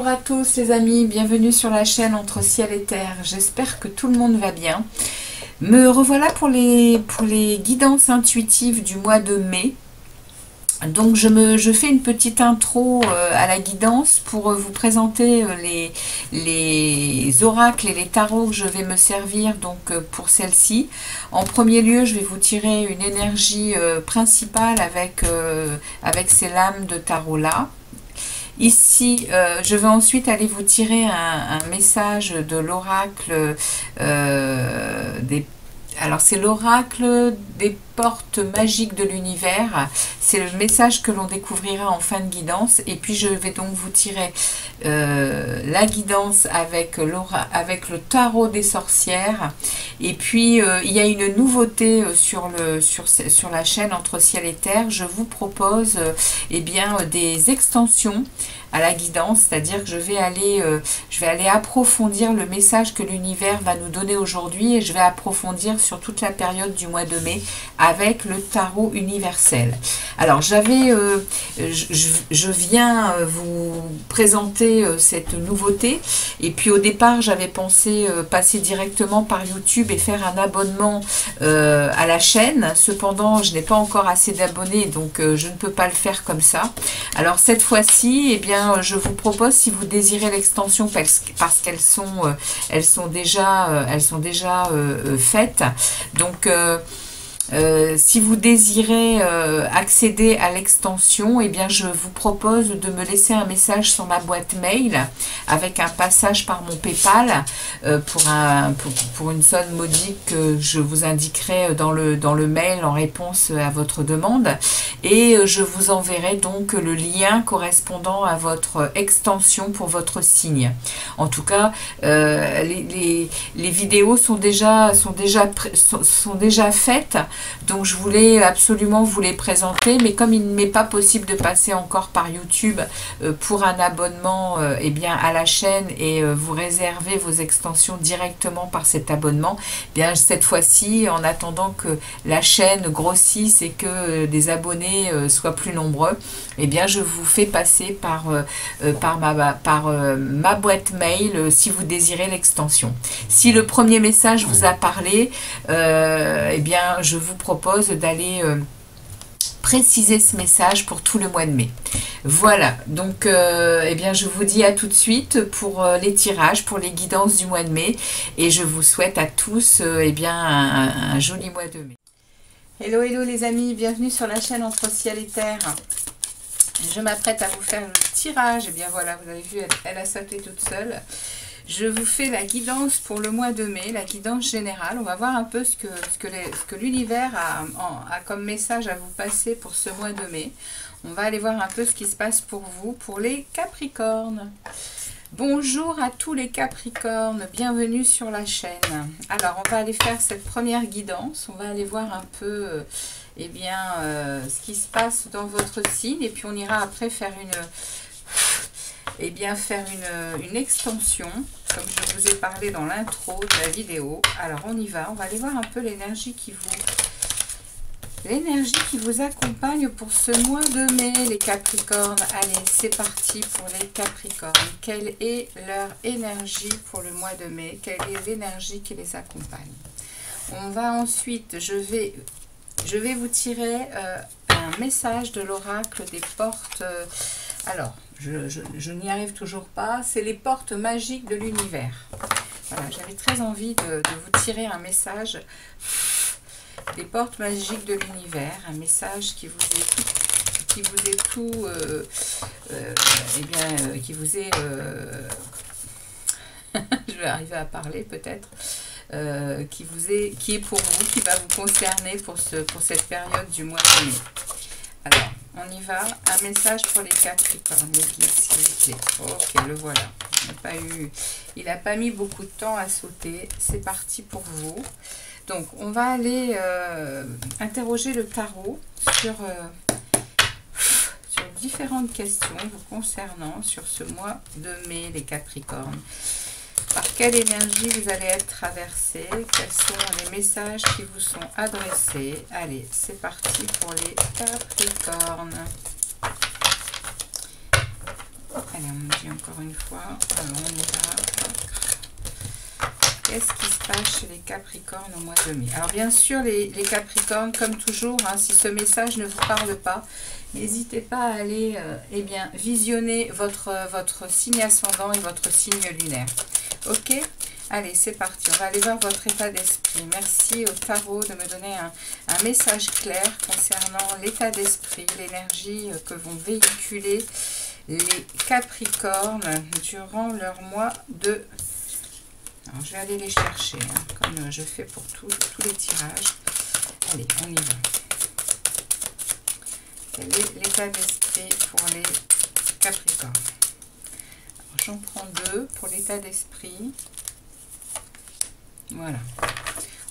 Bonjour à tous les amis, bienvenue sur la chaîne Entre Ciel et Terre. J'espère que tout le monde va bien. Me revoilà pour les guidances intuitives du mois de mai. Donc je fais une petite intro à la guidance pour vous présenter les oracles et les tarots que je vais me servir donc pour celle-ci. En premier lieu, je vais vous tirer une énergie principale avec ces lames de tarot là. Ici, je vais ensuite aller vous tirer un message de l'oracle alors c'est l'oracle des portes magiques de l'univers. C'est le message que l'on découvrira en fin de guidance. Et puis je vais donc vous tirer la guidance avec le tarot des sorcières. Et puis il y a une nouveauté sur la chaîne Entre Ciel et Terre. Je vous propose des extensions à la guidance, c'est-à-dire que je vais aller approfondir le message que l'univers va nous donner aujourd'hui, et je vais approfondir sur toute la période du mois de mai avec le tarot universel. Alors je viens vous présenter cette nouveauté, et puis au départ j'avais pensé passer directement par YouTube et faire un abonnement à la chaîne. Cependant je n'ai pas encore assez d'abonnés, donc je ne peux pas le faire comme ça. Alors cette fois-ci, je vous propose, si vous désirez l'extension, parce qu'elles sont déjà faites. Donc si vous désirez accéder à l'extension, je vous propose de me laisser un message sur ma boîte mail avec un passage par mon PayPal pour une somme modique que je vous indiquerai dans le mail en réponse à votre demande, et je vous enverrai donc le lien correspondant à votre extension pour votre signe. En tout cas, les vidéos sont déjà faites. Donc je voulais absolument vous les présenter, mais comme il ne m'est pas possible de passer encore par YouTube pour un abonnement à la chaîne et vous réserver vos extensions directement par cet abonnement, cette fois-ci, en attendant que la chaîne grossisse et que des abonnés soient plus nombreux, je vous fais passer par ma boîte mail si vous désirez l'extension. Si le premier message vous a parlé, je vous propose d'aller préciser ce message pour tout le mois de mai. Voilà, donc je vous dis à tout de suite pour les tirages, pour les guidances du mois de mai, et je vous souhaite à tous un joli mois de mai. Hello les amis, bienvenue sur la chaîne Entre Ciel et Terre. Je m'apprête à vous faire le tirage. Voilà, vous avez vu, elle a sauté toute seule. Je vous fais la guidance pour le mois de mai, la guidance générale. On va voir un peu ce que l'univers a comme message à vous passer pour ce mois de mai. On va aller voir un peu ce qui se passe pour vous, pour les Capricornes. Bonjour à tous les Capricornes, bienvenue sur la chaîne. Alors, on va aller faire cette première guidance. On va aller voir un peu ce qui se passe dans votre signe. Et puis, on ira après faire une extension, comme je vous ai parlé dans l'intro de la vidéo. Alors on y va, on va aller voir un peu l'énergie qui vous accompagne pour ce mois de mai, les Capricornes. Allez, c'est parti pour les Capricornes. Quelle est leur énergie pour le mois de mai? Quelle est l'énergie qui les accompagne? On va ensuite, je vais vous tirer un message de l'oracle des portes. Alors, je n'y arrive toujours pas. C'est les portes magiques de l'univers. Voilà, j'avais très envie de vous tirer un message des portes magiques de l'univers. Un message qui vous est je vais arriver à parler peut-être. Qui est pour vous, qui va vous concerner pour cette période du mois de mai. Alors, on y va. Un message pour les Capricornes, les guides, s'il vous plaît. Ok, le voilà. Il n'a pas mis beaucoup de temps à sauter. C'est parti pour vous. Donc, on va aller interroger le tarot sur différentes questions vous concernant sur ce mois de mai, les Capricornes. Par quelle énergie vous allez être traversé? Quels sont les messages qui vous sont adressés? Allez, c'est parti pour les Capricornes. Allez, on dit encore une fois. Alors, on y va. Qu'est-ce qui se passe chez les Capricornes au mois de mai? Alors, bien sûr, les Capricornes, comme toujours, hein, si ce message ne vous parle pas, n'hésitez pas à aller eh bien, visionner votre signe ascendant et votre signe lunaire. Ok? Allez, c'est parti. On va aller voir votre état d'esprit. Merci au tarot de me donner un message clair concernant l'état d'esprit, l'énergie que vont véhiculer les Capricornes durant leur mois de... Alors, je vais aller les chercher, hein, comme je fais pour tous les tirages. Allez, on y va. Quel est l'état d'esprit pour les Capricornes? J'en prends deux pour l'état d'esprit. Voilà.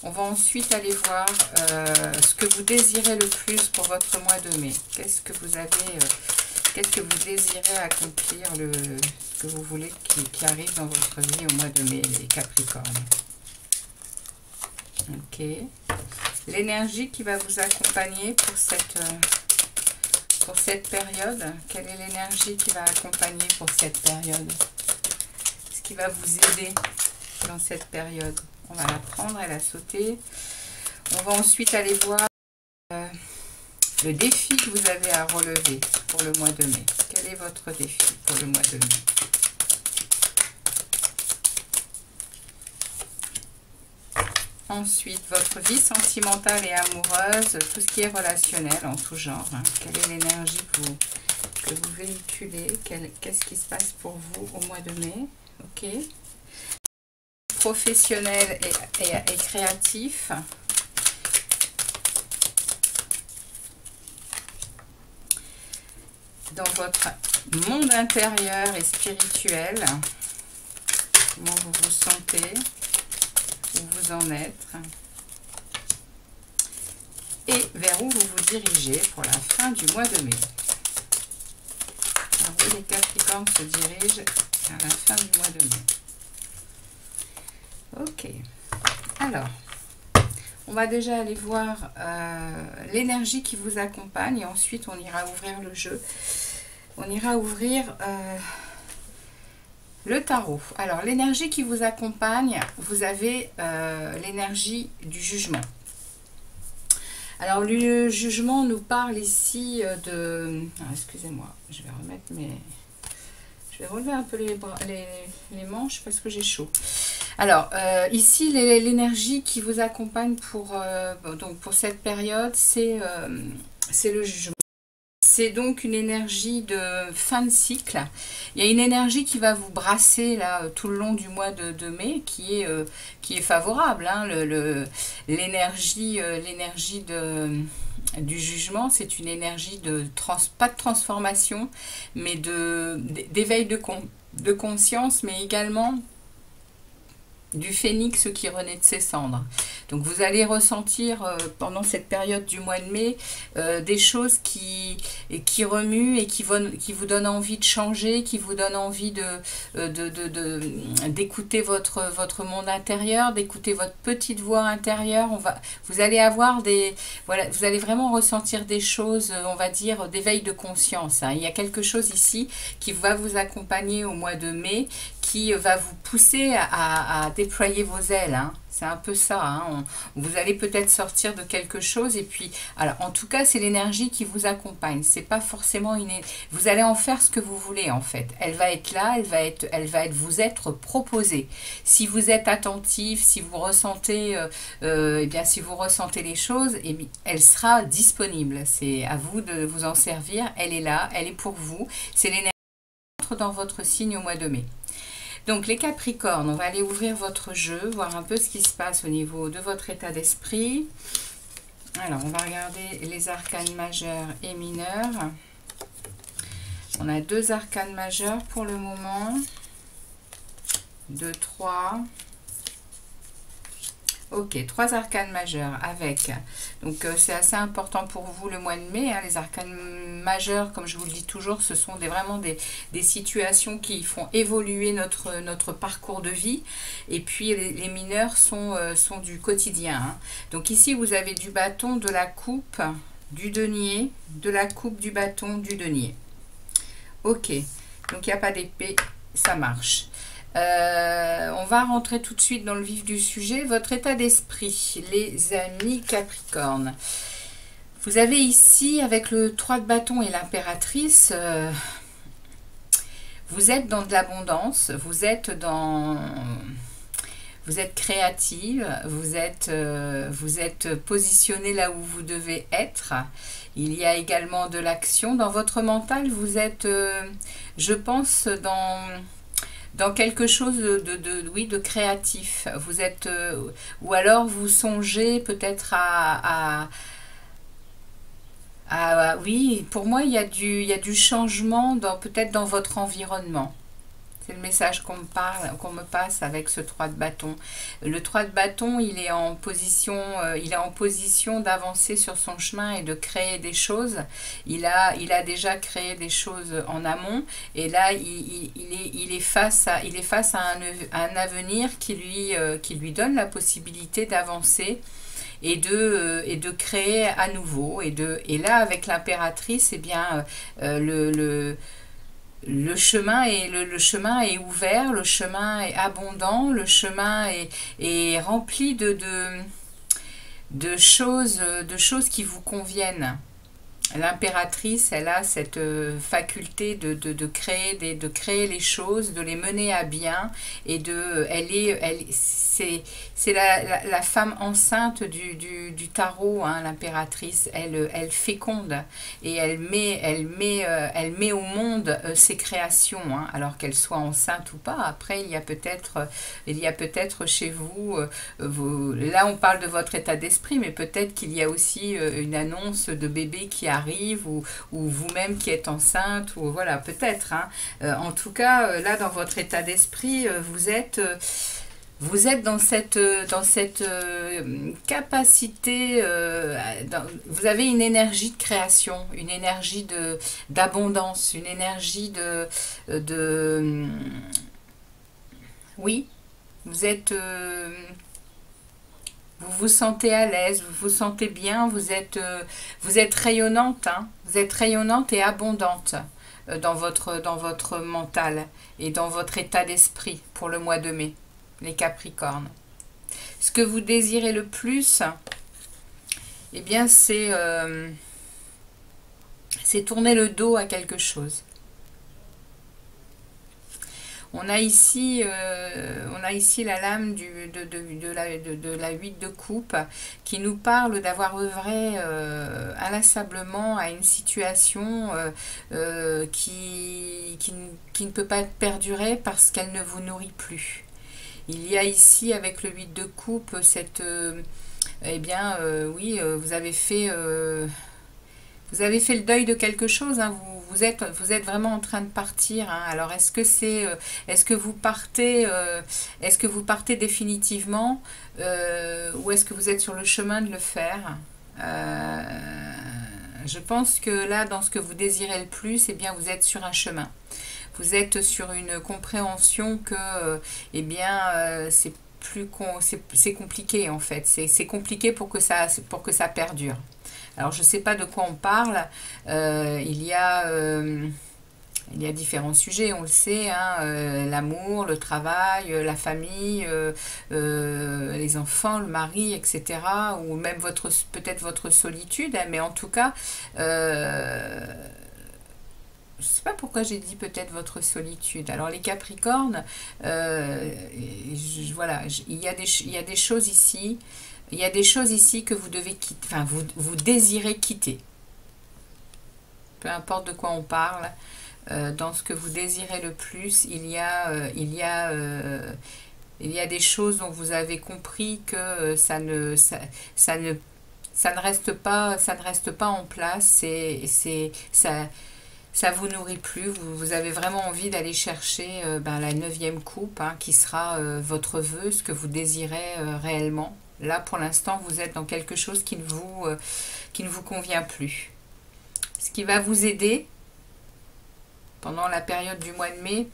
On va ensuite aller voir ce que vous désirez le plus pour votre mois de mai. Qu'est-ce que vous avez, qu'est-ce que vous désirez accomplir, ce que vous voulez qui arrive dans votre vie au mois de mai, les Capricornes. Ok. L'énergie qui va vous accompagner pour cette période. Quelle est l'énergie qui va accompagner pour cette période? Ce qui va vous aider dans cette période? On va la prendre, elle a sauté. On va ensuite aller voir le défi que vous avez à relever pour le mois de mai. Quel est votre défi pour le mois de mai? Ensuite, votre vie sentimentale et amoureuse, tout ce qui est relationnel en tout genre. Hein. Quelle est l'énergie que vous véhiculez? Qu'est-ce qui se passe pour vous au mois de mai? Ok. Professionnel et créatif. Dans votre monde intérieur et spirituel, comment vous vous sentez, où vous en êtes, et vers où vous vous dirigez pour la fin du mois de mai. Alors, vous, les Capricornes se dirigent vers la fin du mois de mai. Ok, alors, on va déjà aller voir l'énergie qui vous accompagne et ensuite on ira ouvrir le jeu. On ira ouvrir le tarot. Alors, l'énergie qui vous accompagne, vous avez l'énergie du jugement. Alors, le jugement nous parle ici de... Excusez-moi, je vais remettre mes... Je vais relever un peu les manches parce que j'ai chaud. Alors, ici, l'énergie qui vous accompagne pour cette période, c'est le jugement. C'est donc une énergie de fin de cycle. Il y a une énergie qui va vous brasser là tout le long du mois de mai, qui est favorable. Hein. L'énergie du jugement, c'est une énergie pas de transformation, mais d'éveil de conscience, mais également du phénix qui renaît de ses cendres. Donc vous allez ressentir pendant cette période du mois de mai des choses qui remuent et qui vous donnent envie de changer, qui vous donnent envie d'écouter votre monde intérieur, d'écouter votre petite voix intérieure. Vous allez avoir vous allez vraiment ressentir des choses, on va dire, d'éveil de conscience. Hein. Il y a quelque chose ici qui va vous accompagner au mois de mai, qui va vous pousser à déployer vos ailes. Hein. C'est un peu ça. Hein. Vous allez peut-être sortir de quelque chose et puis, alors en tout cas, c'est l'énergie qui vous accompagne. C'est pas forcément vous allez en faire ce que vous voulez en fait. Elle va être là, elle va vous être proposée. Si vous êtes attentif, si vous ressentez, eh bien, si vous ressentez les choses, eh bien, elle sera disponible. C'est à vous de vous en servir. Elle est là, elle est pour vous. C'est l'énergie qui entre dans votre signe au mois de mai. Donc les Capricornes, on va aller ouvrir votre jeu, voir un peu ce qui se passe au niveau de votre état d'esprit. Alors, on va regarder les arcanes majeurs et mineurs. On a deux arcanes majeurs pour le moment. 2, 3. Ok, 3 arcanes majeurs avec, donc c'est assez important pour vous le mois de mai, hein, les arcanes majeurs, comme je vous le dis toujours, ce sont vraiment des situations qui font évoluer notre parcours de vie, et puis les mineurs sont du quotidien. Hein. Donc ici vous avez du bâton, de la coupe, du denier, de la coupe, du bâton, du denier. Ok, Donc, il n'y a pas d'épée, ça marche. On va rentrer tout de suite dans le vif du sujet. Votre état d'esprit, les amis Capricorne. Vous avez ici, avec le 3 de bâton et l'impératrice, vous êtes dans de l'abondance, vous êtes créative, vous êtes positionné là où vous devez être. Il y a également de l'action. Dans votre mental, vous êtes, je pense, dans quelque chose de créatif. Vous êtes, ou alors vous songez peut-être oui, pour moi, il y a du changement peut-être dans votre environnement. C'est le message qu'on me passe avec ce 3 de bâton. Le 3 de bâton, il est en position d'avancer sur son chemin et de créer des choses. Il a déjà créé des choses en amont. Et là, il est face à un avenir qui lui donne la possibilité d'avancer et de créer à nouveau. Et là, avec l'impératrice, eh bien, le chemin est ouvert, le chemin est abondant, le chemin est rempli de choses qui vous conviennent. L'impératrice, elle a cette faculté de créer les choses, de les mener à bien, et c'est la femme enceinte du tarot, hein, l'impératrice. Elle féconde et elle met au monde ses créations, hein, alors qu'elle soit enceinte ou pas. Après, il y a peut-être chez vous, là on parle de votre état d'esprit, mais peut-être qu'il y a aussi une annonce de bébé qui arrive, ou vous-même qui êtes enceinte, ou voilà, peut-être, hein. En tout cas, là dans votre état d'esprit, vous êtes dans cette capacité, vous avez une énergie de création, une énergie d'abondance, une énergie oui, vous êtes... vous vous sentez à l'aise, vous vous sentez bien, vous êtes rayonnante, hein, vous êtes rayonnante et abondante dans votre mental et dans votre état d'esprit pour le mois de mai, les Capricornes. Ce que vous désirez le plus, eh bien, c'est tourner le dos à quelque chose. On a ici la lame de la 8 de coupe qui nous parle d'avoir œuvré inlassablement à une situation qui ne peut pas perdurer parce qu'elle ne vous nourrit plus. Il y a ici avec le 8 de coupe cette... eh bien, oui, vous avez fait le deuil de quelque chose, hein, vous êtes vraiment en train de partir, hein. Alors est-ce que vous partez définitivement, ou est-ce que vous êtes sur le chemin de le faire? Je pense que là, dans ce que vous désirez le plus, eh bien, vous êtes sur un chemin. Vous êtes sur une compréhension que, eh bien, c'est compliqué en fait. C'est compliqué pour que ça perdure. Alors, je ne sais pas de quoi on parle. Il y a différents sujets, on le sait, hein, l'amour, le travail, la famille, les enfants, le mari, etc. Ou même peut-être votre solitude, hein, mais en tout cas, je ne sais pas pourquoi j'ai dit peut-être votre solitude. Alors les Capricornes, voilà, il y a des choses ici. Il y a des choses ici que vous devez quitter, enfin vous désirez quitter. Peu importe de quoi on parle, dans ce que vous désirez le plus, il y a des choses dont vous avez compris que ça ne reste pas en place. Ça vous nourrit plus. Vous avez vraiment envie d'aller chercher la 9e coupe, hein, qui sera votre vœu, ce que vous désirez réellement. Là, pour l'instant, vous êtes dans quelque chose qui ne vous convient plus. Ce qui va vous aider pendant la période du mois de mai,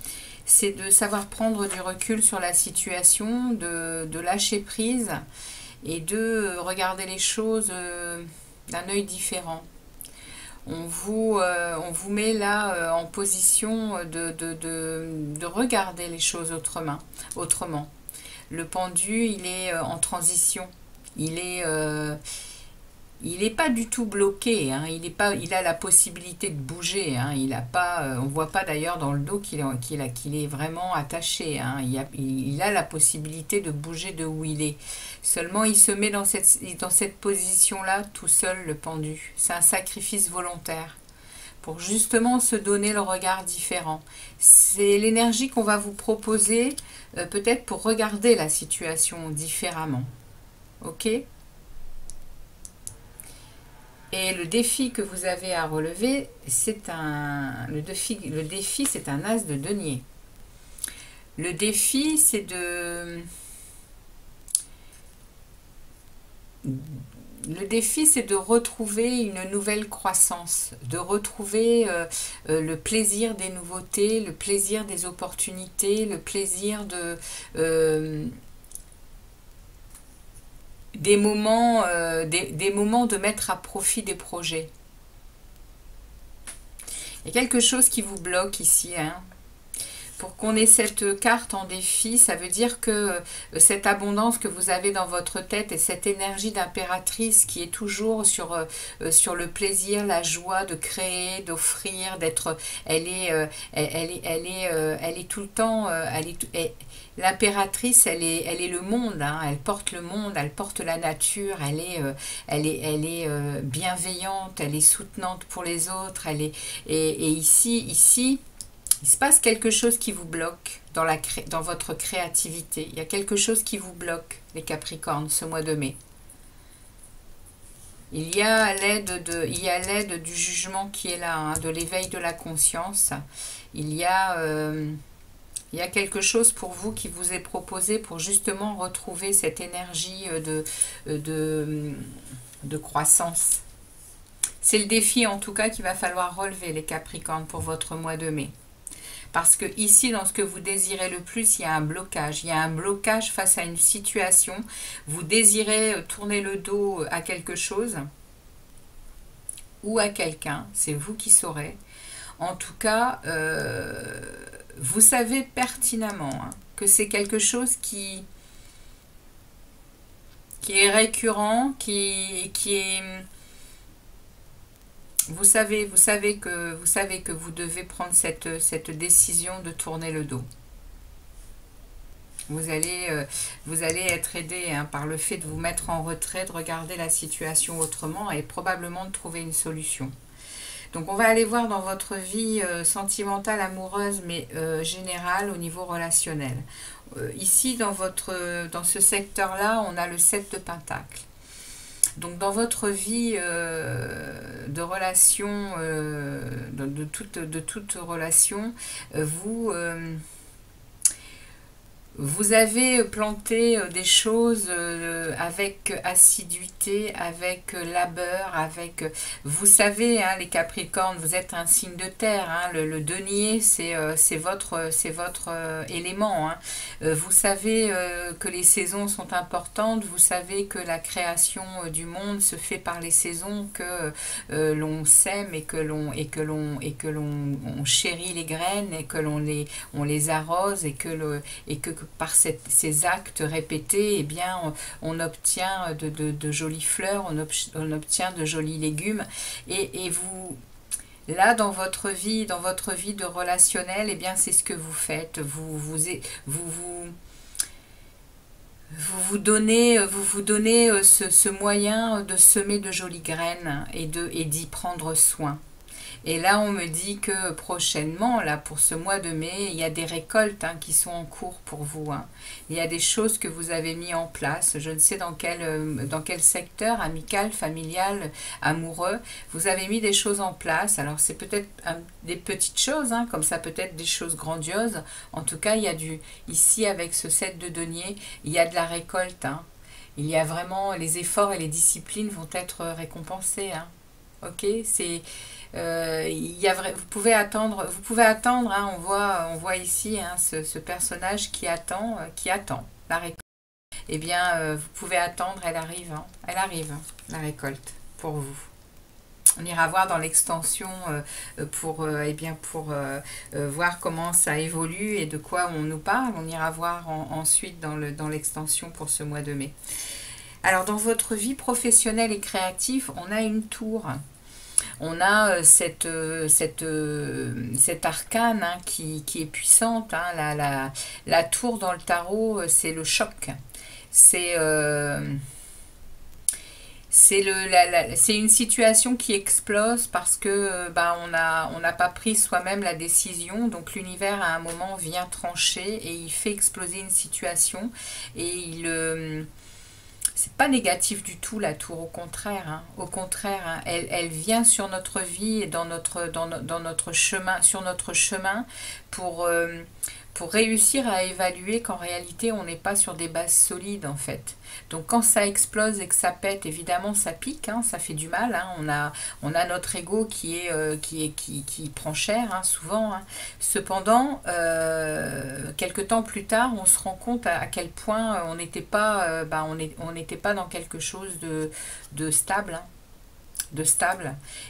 c'est de savoir prendre du recul sur la situation, de lâcher prise et de regarder les choses d'un œil différent. on vous met là en position de regarder les choses autrement. Le pendu, il est en transition. Il est pas du tout bloqué, hein. Il a la possibilité de bouger, hein. On voit pas d'ailleurs dans le dos qu'il est vraiment attaché, hein. Il a la possibilité de bouger de où il est. Seulement, il se met dans cette position-là tout seul, le pendu. C'est un sacrifice volontaire pour justement se donner le regard différent. C'est l'énergie qu'on va vous proposer, peut-être pour regarder la situation différemment. Ok ? Et le défi que vous avez à relever, le défi, c'est un as de denier. Le défi, c'est de retrouver une nouvelle croissance, de retrouver le plaisir des nouveautés, le plaisir des opportunités, le plaisir des moments de mettre à profit des projets. Il y a quelque chose qui vous bloque ici, hein. Pour qu'on ait cette carte en défi, ça veut dire que cette abondance que vous avez dans votre tête et cette énergie d'impératrice qui est toujours sur le plaisir, la joie de créer, d'offrir, d'être, elle est tout le temps, l'impératrice, elle est le monde, hein. Elle porte le monde, elle porte la nature, elle est bienveillante, elle est soutenante pour les autres, et ici, il se passe quelque chose qui vous bloque dans votre créativité. Il y a quelque chose qui vous bloque, les Capricornes, ce mois de mai. Il y a l'aide du jugement qui est là, hein, de l'éveil de la conscience. Il y a quelque chose pour vous qui vous est proposé pour justement retrouver cette énergie de croissance. C'est le défi en tout cas qu'il va falloir relever, les Capricornes, pour votre mois de mai. Parce que ici, dans ce que vous désirez le plus, il y a un blocage. Il y a un blocage face à une situation. Vous désirez tourner le dos à quelque chose ou à quelqu'un. C'est vous qui saurez. En tout cas, vous savez pertinemment, hein, que c'est quelque chose qui est récurrent, qui est... Vous savez que vous devez prendre cette décision de tourner le dos. Vous allez être aidé, hein, par le fait de vous mettre en retrait, de regarder la situation autrement et probablement de trouver une solution. Donc on va aller voir dans votre vie sentimentale, amoureuse, mais générale au niveau relationnel. Ici, dans ce secteur-là, on a le 7 de Pentacle. Donc dans votre vie de relation, de toute relation, vous avez planté des choses avec assiduité, avec labeur, vous savez, hein, les Capricornes, vous êtes un signe de terre, hein, le denier, c'est votre élément, hein. Vous savez que les saisons sont importantes, vous savez que la création du monde se fait par les saisons, que l'on sème et que l'on chérit les graines et que on les arrose et que par ces actes répétés, eh bien, on obtient de jolies fleurs, on obtient de jolis légumes. Et vous, là, dans votre vie de relationnel, eh bien, c'est ce que vous faites. Vous donnez ce moyen de semer de jolies graines et d'y prendre soin. Et là, on me dit que prochainement, là, pour ce mois de mai, il y a des récoltes, hein, qui sont en cours pour vous, hein. Il y a des choses que vous avez mis en place. Je ne sais dans quel secteur, amical, familial, amoureux, vous avez mis des choses en place. Alors, c'est peut-être des petites choses, hein, comme ça peut être des choses grandioses. En tout cas, il y a ici, avec ce 7 de denier, il y a de la récolte, hein. Il y a vraiment, les efforts et les disciplines vont être récompensés, hein. Ok, c'est... vous pouvez attendre, hein, on voit ici, hein, ce personnage qui attend la récolte. Eh bien, vous pouvez attendre, elle arrive, hein, la récolte pour vous. On ira voir dans l'extension pour, voir comment ça évolue et de quoi on nous parle. On ira voir ensuite dans l'extension pour ce mois de mai. Alors, dans votre vie professionnelle et créative, on a une tour. On a cet arcane hein, qui est puissante. Hein. La tour dans le tarot, c'est le choc. C'est une situation qui explose parce que on n'a pas pris soi-même la décision. Donc l'univers à un moment vient trancher et il fait exploser une situation. Et c'est pas négatif du tout la tour, au contraire. Hein. Au contraire, hein, elle vient sur notre vie et dans notre chemin, sur notre chemin pour réussir à évaluer qu'en réalité on n'est pas sur des bases solides en fait. Donc quand ça explose et que ça pète, évidemment ça pique, hein, ça fait du mal. Hein. On a notre ego qui prend cher hein, souvent. Hein. Cependant, quelques temps plus tard, on se rend compte à quel point on n'était pas, on n'était pas dans quelque chose de stable. Hein.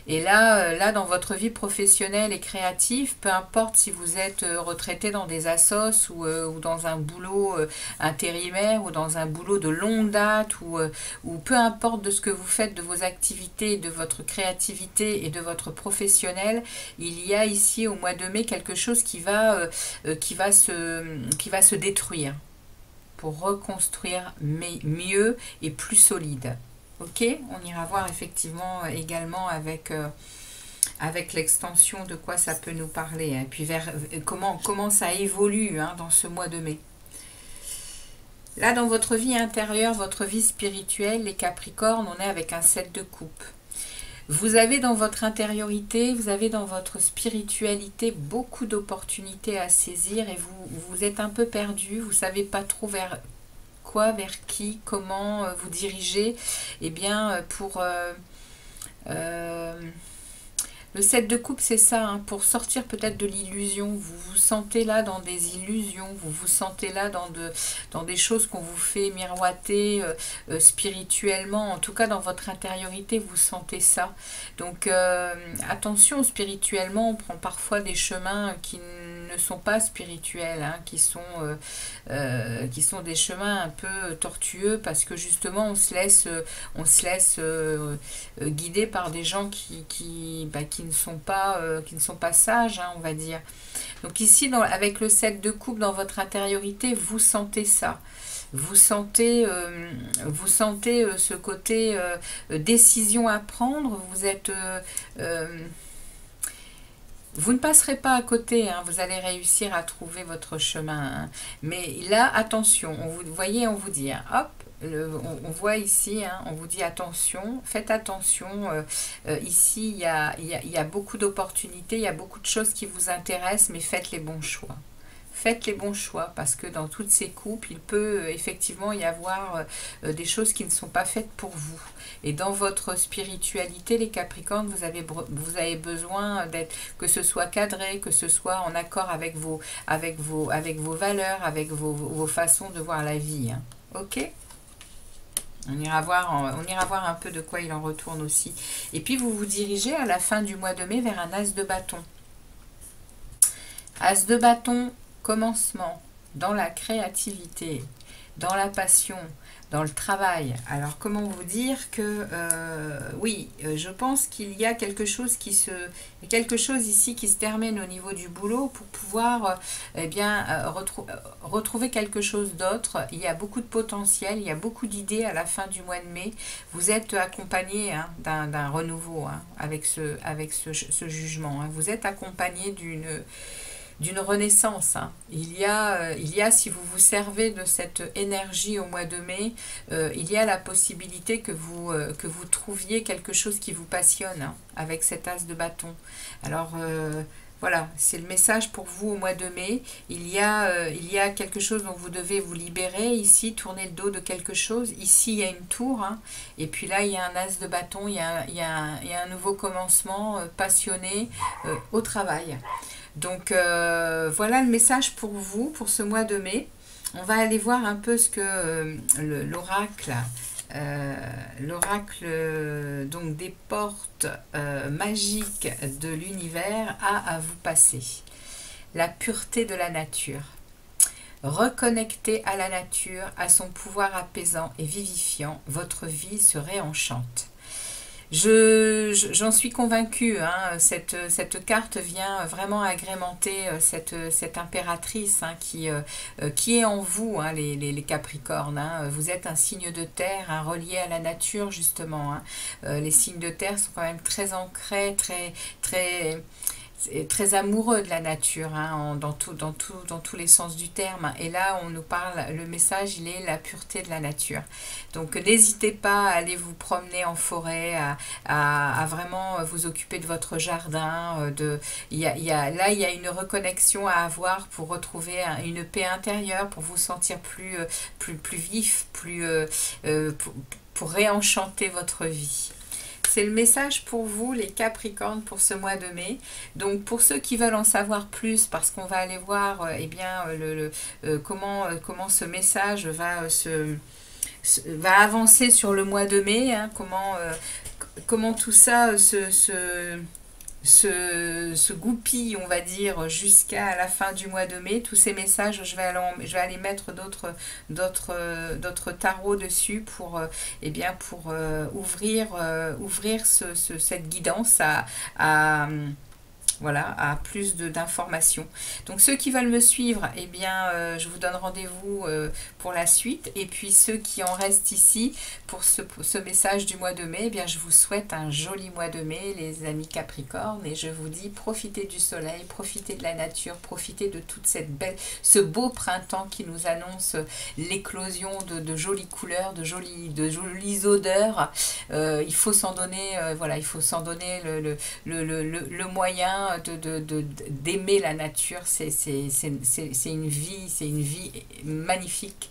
Et là, dans votre vie professionnelle et créative, peu importe si vous êtes retraité dans des assos ou dans un boulot intérimaire ou dans un boulot de longue date ou peu importe de ce que vous faites, de vos activités, de votre créativité et de votre professionnel, il y a ici au mois de mai quelque chose qui va se détruire pour reconstruire mieux et plus solide. Ok, on ira voir effectivement également avec l'extension de quoi ça peut nous parler. Et puis comment ça évolue hein, dans ce mois de mai. Là, dans votre vie intérieure, votre vie spirituelle, les Capricornes, on est avec un 7 de coupe. Vous avez dans votre intériorité, vous avez dans votre spiritualité beaucoup d'opportunités à saisir et vous êtes un peu perdu, vous ne savez pas trop vers qui, comment vous diriger. Eh bien, pour le 7 de coupe, c'est ça, hein, pour sortir peut-être de l'illusion. Vous vous sentez là dans des illusions, vous vous sentez là dans des choses qu'on vous fait miroiter spirituellement. En tout cas, dans votre intériorité, vous sentez ça. Donc, attention, spirituellement, on prend parfois des chemins qui ne sont pas spirituels, hein, qui sont des chemins un peu tortueux parce que justement, on se laisse guider par des gens qui ne sont pas sages, hein, on va dire. Donc ici, avec le 7 de coupe dans votre intériorité, vous sentez ça. Vous sentez ce côté décision à prendre. Vous ne passerez pas à côté, hein, vous allez réussir à trouver votre chemin. Hein. Mais là, attention, on vous dit, hein, hop, on voit ici, hein, on vous dit attention, faites attention. Ici, il y a beaucoup d'opportunités, il y a beaucoup de choses qui vous intéressent, mais faites les bons choix. Faites les bons choix parce que dans toutes ces coupes, il peut effectivement y avoir des choses qui ne sont pas faites pour vous. Et dans votre spiritualité, les Capricornes, vous avez besoin que ce soit cadré, que ce soit en accord avec vos valeurs, avec vos façons de voir la vie. Hein. Ok ? On ira voir un peu de quoi il en retourne aussi. Et puis vous vous dirigez à la fin du mois de mai vers un as de bâton. As de bâton, commencement, dans la créativité, dans la passion, dans le travail. Alors, comment vous dire que, oui, je pense qu'il y a quelque chose ici qui se termine au niveau du boulot pour pouvoir, retrouver quelque chose d'autre. Il y a beaucoup de potentiel, il y a beaucoup d'idées à la fin du mois de mai. Vous êtes accompagné hein, d'un renouveau hein, avec ce jugement. Hein. Vous êtes accompagné d'une renaissance. Hein. Il y a, si vous vous servez de cette énergie au mois de mai, il y a la possibilité que vous trouviez quelque chose qui vous passionne hein, avec cet as de bâton. Alors, voilà, c'est le message pour vous au mois de mai. Il y a quelque chose dont vous devez vous libérer. Ici, tourner le dos de quelque chose. Ici, il y a une tour. Hein, et puis là, il y a un as de bâton. Il y a un nouveau commencement passionné au travail. Donc voilà le message pour vous, pour ce mois de mai. On va aller voir un peu ce que l'oracle L'oracle donc des portes magiques de l'univers a à vous passer. La pureté de la nature. Reconnecté à la nature, à son pouvoir apaisant et vivifiant, votre vie se réenchante. J'en suis convaincue, hein, cette carte vient vraiment agrémenter cette impératrice, hein, qui est en vous, hein, les Capricornes. Hein. Vous êtes un signe de terre, hein, relié à la nature justement. Hein. Les signes de terre sont quand même très ancrés, très amoureux de la nature, hein, dans tous les sens du terme. Et là, on nous parle, le message, il est la pureté de la nature. Donc, n'hésitez pas à aller vous promener en forêt, à vraiment vous occuper de votre jardin. Là, il y a une reconnexion à avoir pour retrouver une paix intérieure, pour vous sentir plus vif, pour réenchanter votre vie. C'est le message pour vous, les Capricornes, pour ce mois de mai. Donc, pour ceux qui veulent en savoir plus, parce qu'on va aller voir comment ce message va avancer sur le mois de mai, hein, comment tout ça se goupille, on va dire, jusqu'à la fin du mois de mai. Tous ces messages, je vais aller mettre d'autres tarots dessus pour ouvrir cette guidance voilà, à plus d'informations. Donc ceux qui veulent me suivre, eh bien, je vous donne rendez-vous pour la suite. Et puis ceux qui en restent ici pour ce message du mois de mai, eh bien, je vous souhaite un joli mois de mai, les amis Capricornes. Et je vous dis, profitez du soleil, profitez de la nature, profitez de toute ce beau printemps qui nous annonce l'éclosion de jolies couleurs, de jolies odeurs. Il faut s'en donner, voilà, il faut s'en donner le moyen d'aimer la nature. C'est une vie magnifique.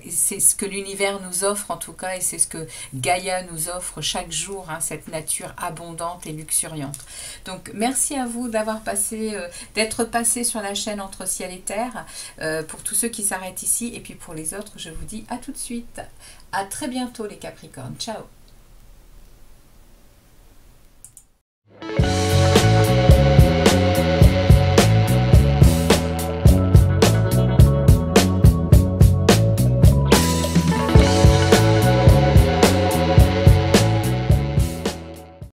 C'est ce que l'univers nous offre en tout cas, et c'est ce que Gaïa nous offre chaque jour, hein, cette nature abondante et luxuriante. Donc merci à vous d'être passé sur la chaîne Entre Ciel et Terre, pour tous ceux qui s'arrêtent ici, et puis pour les autres, je vous dis à tout de suite. À très bientôt les Capricornes. Ciao.